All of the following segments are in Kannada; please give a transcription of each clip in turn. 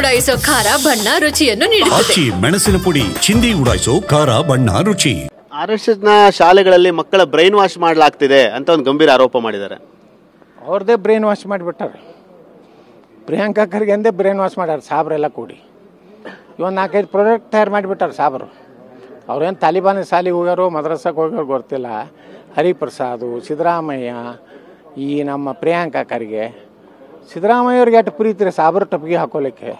ಉಡಾಯಿಸೋ ಖಾರ ಬಣ್ಣ ರುಚಿಯನ್ನು ನೀಡುತ್ತದೆ. ಮೆಣಸಿನ ಪುಡಿ ಚಿಂದಿ ಉಡಾಯಿಸೋ ಖಾರ ಬಣ್ಣ ರುಚಿ. RSSನ ಶಾಲೆಗಳಲ್ಲಿ ಮಕ್ಕಳ ಬ್ರೈನ್ ವಾಶ್ ಮಾಡಲಾಗ್ತಿದೆ ಅಂತ ಒಂದು ಗಂಭೀರ ಆರೋಪ ಮಾಡಿದ್ದಾರೆ. ಅವ್ರದ್ದೇ ಬ್ರೈನ್ ವಾಶ್ ಮಾಡಿಬಿಟ್ಟಾರೆ. ಪ್ರಿಯಾಂಕಾ ಖರ್ಗೆ ಅಂದೇ ಬ್ರೈನ್ ವಾಶ್ ಮಾಡ್ಯಾರ ಸಾಬ್ರೆಲ್ಲ ಕೂಡಿ. ಇವತ್ತು 4-5 ಪ್ರಾಡಕ್ಟ್ ತಯಾರು ಮಾಡಿಬಿಟ್ಟಾರೆ ಸಾಬ್ರು. ಅವ್ರೇನು ತಾಲಿಬಾನ್ ಶಾಲೆಗೆ ಹೋಗ್ಯಾರೋ ಮದ್ರಸಾಕ್ಕೆ ಹೋಗ್ಯಾರೋ ಗೊತ್ತಿಲ್ಲ. ಹರಿಪ್ರಸಾದ್, ಸಿದ್ದರಾಮಯ್ಯ, ಈ ನಮ್ಮ ಪ್ರಿಯಾಂಕಾ ಖರ್ಗೆ, ಸಿದ್ದರಾಮಯ್ಯವ್ರಿಗೆ ಎಷ್ಟು ಪ್ರೀತಿ ರೀ ಸಾಬ್ರ ಟೊಪ್ಪಿಗೆ ಹಾಕೋಲಿಕ್ಕೆ.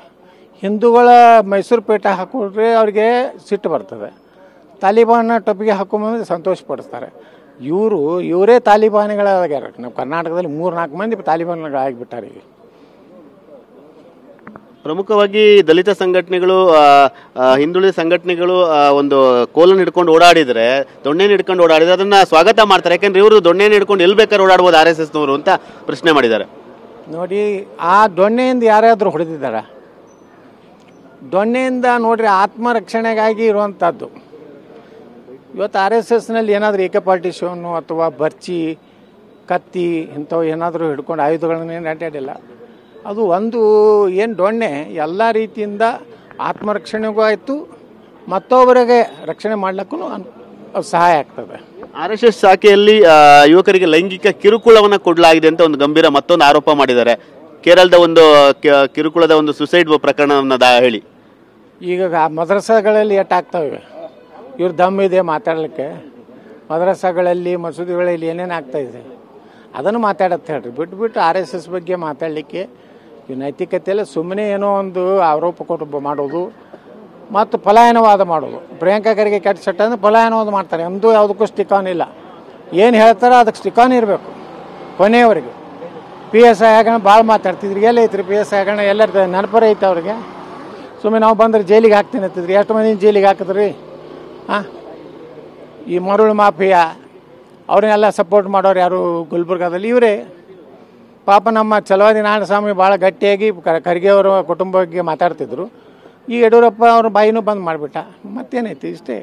ಹಿಂದೂಗಳ ಮೈಸೂರು ಪೇಟ ಹಾಕಿದ್ರೆ ಅವ್ರಿಗೆ ಸಿಟ್ಟು ಬರ್ತದೆ. ತಾಲಿಬಾನ್ ಟೊಪ್ಪಿಗೆ ಹಾಕೊಂಬಂದು ಸಂತೋಷ ಪಡಿಸ್ತಾರೆ. ಇವರೇ ತಾಲಿಬಾನಿಗಳಾಗ್ಯಾರ. ನಮ್ಮ ಕರ್ನಾಟಕದಲ್ಲಿ 3-4 ಮಂದಿ ತಾಲಿಬಾನ್ಗಳಾಗಿಬಿಟ್ಟಾರೆ. ಈಗ ಪ್ರಮುಖವಾಗಿ ದಲಿತ ಸಂಘಟನೆಗಳು, ಹಿಂದುಳಿದ ಸಂಘಟನೆಗಳು ಒಂದು ಕೋಲನ್ನು ಹಿಡ್ಕೊಂಡು ಓಡಾಡಿದರೆ, ದೊಣ್ಣೆನ ಹಿಡ್ಕೊಂಡು ಓಡಾಡಿದ್ರೆ ಅದನ್ನ ಸ್ವಾಗತ ಮಾಡ್ತಾರೆ. ಯಾಕಂದ್ರೆ ಇವರು ದೊಣ್ಣೆನ ಹಿಡ್ಕೊಂಡು ಎಲ್ಲಿ ಬೇಕಾದ್ರೆ ಓಡಾಡ್ಬೋದು RSSನವರು ಅಂತ ಪ್ರಶ್ನೆ ಮಾಡಿದ್ದಾರೆ. ನೋಡಿ, ಆ ದೊಣ್ಣೆಯಿಂದ ಯಾರಾದರೂ ಹೊಡೆದಿದ್ದಾರ? ದೊಣ್ಣೆಯಿಂದ ನೋಡ್ರಿ ಆತ್ಮರಕ್ಷಣೆಗಾಗಿ ಇರುವಂಥದ್ದು. ಇವತ್ತು RSSನಲ್ಲಿ ಏನಾದರೂ ಏಕಪಾರ್ಟಿಷನ್ನು ಅಥವಾ ಬರ್ಚಿ, ಕತ್ತಿ ಇಂಥವು ಏನಾದರೂ ಹಿಡ್ಕೊಂಡು ಆಯುಧಗಳನ್ನೇನು ಅಡ್ಡಾಡಿಲ್ಲ. ಅದು ಒಂದು ಏನು ದೊಣ್ಣೆ ಎಲ್ಲ ರೀತಿಯಿಂದ ಆತ್ಮರಕ್ಷಣೆಗೂ ಆಯಿತು, ಮತ್ತೊಬ್ಬರಿಗೆ ರಕ್ಷಣೆ ಮಾಡ್ಲಿಕ್ಕೂ ಸಹಾಯ ಆಗ್ತದೆ. RSS ಶಾಖೆಯಲ್ಲಿ ಯುವಕರಿಗೆ ಲೈಂಗಿಕ ಕಿರುಕುಳವನ್ನು ಕೊಡಲಾಗಿದೆ ಅಂತ ಒಂದು ಗಂಭೀರ ಮತ್ತೊಂದು ಆರೋಪ ಮಾಡಿದ್ದಾರೆ. ಕೇರಳದ ಒಂದು ಕಿರುಕುಳದ ಒಂದು ಸುಸೈಡ್ ಪ್ರಕರಣವನ್ನು ಹೇಳಿ. ಈಗ ಮದ್ರಸಾಗಳಲ್ಲಿ ಎಷ್ಟಾಗ್ತಾವೆ? ಇವ್ರ ದಮ್ಮಿದೆ ಮಾತಾಡಲಿಕ್ಕೆ. ಮದ್ರಸಾಗಳಲ್ಲಿ ಮಸೂದಿಗಳಲ್ಲಿ ಏನೇನು ಆಗ್ತಾಯಿದೆ ಅದನ್ನು ಮಾತಾಡತ್ತೆ ಹೇಳ್ರಿ. ಬಿಟ್ಟು RSS ಬಗ್ಗೆ ಮಾತಾಡಲಿಕ್ಕೆ ಈ ನೈತಿಕತೆಯಲ್ಲ. ಸುಮ್ಮನೆ ಏನೋ ಒಂದು ಆರೋಪ ಕೊಟ್ಟು ಮಾಡೋದು ಮತ್ತು ಪಲಾಯನವಾದ ಮಾಡೋದು. ಪ್ರಿಯಾಂಕಾ ಖರ್ಗೆ ಕೆಟ್ಟ ಚಟ್ಟ ಅಂದರೆ ಪಲಾಯನವಾದ ಮಾಡ್ತಾರೆ. ನಮ್ಮದು ಯಾವುದಕ್ಕೂ ಸ್ಟಿಕಾನ್ ಇಲ್ಲ. ಏನು ಹೇಳ್ತಾರೋ ಅದಕ್ಕೆ ಸ್ಟಿಕಾನ್ ಇರಬೇಕು ಕೊನೆಯವರೆಗೆ. PSI ಆಗೋಣ ಭಾಳ ಮಾತಾಡ್ತಿದ್ರಿ. ಎಲ್ಲ ಐತ್ರಿ PSI ಆಗೋಣ? ಎಲ್ಲರ ನೆನಪರ ಐತೆ ಅವ್ರಿಗೆ. ಸುಮ್ಮನೆ ನಾವು ಬಂದ್ರೆ ಜೈಲಿಗೆ ಹಾಕ್ತೀನಿ ಅಂತಿದ್ರಿ. ಎಷ್ಟು ಮಂದಿ ಜೈಲಿಗೆ ಹಾಕಿದ್ರಿ? ಈ ಮರುಳು ಮಾಫಿಯಾ ಅವ್ರನ್ನೆಲ್ಲ ಸಪೋರ್ಟ್ ಮಾಡೋರು ಯಾರು ಗುಲ್ಬರ್ಗಾದಲ್ಲಿ? ಇವರೇ. ಪಾಪ ನಮ್ಮ ಛಲವಾದಿ ನಾರಾಯಣಸ್ವಾಮಿ ಭಾಳ ಗಟ್ಟಿಯಾಗಿ ಖರ್ಗೆ ಅವರ ಕುಟುಂಬ ಬಗ್ಗೆ ಮಾತಾಡ್ತಿದ್ರು. ಈ ಯಡಿಯೂರಪ್ಪ ಅವ್ರ ಬಾಯಿನೂ ಬಂದ್ ಮಾಡಿಬಿಟ್ಟ. ಮತ್ತೇನೈತಿ? ಇಷ್ಟೇ.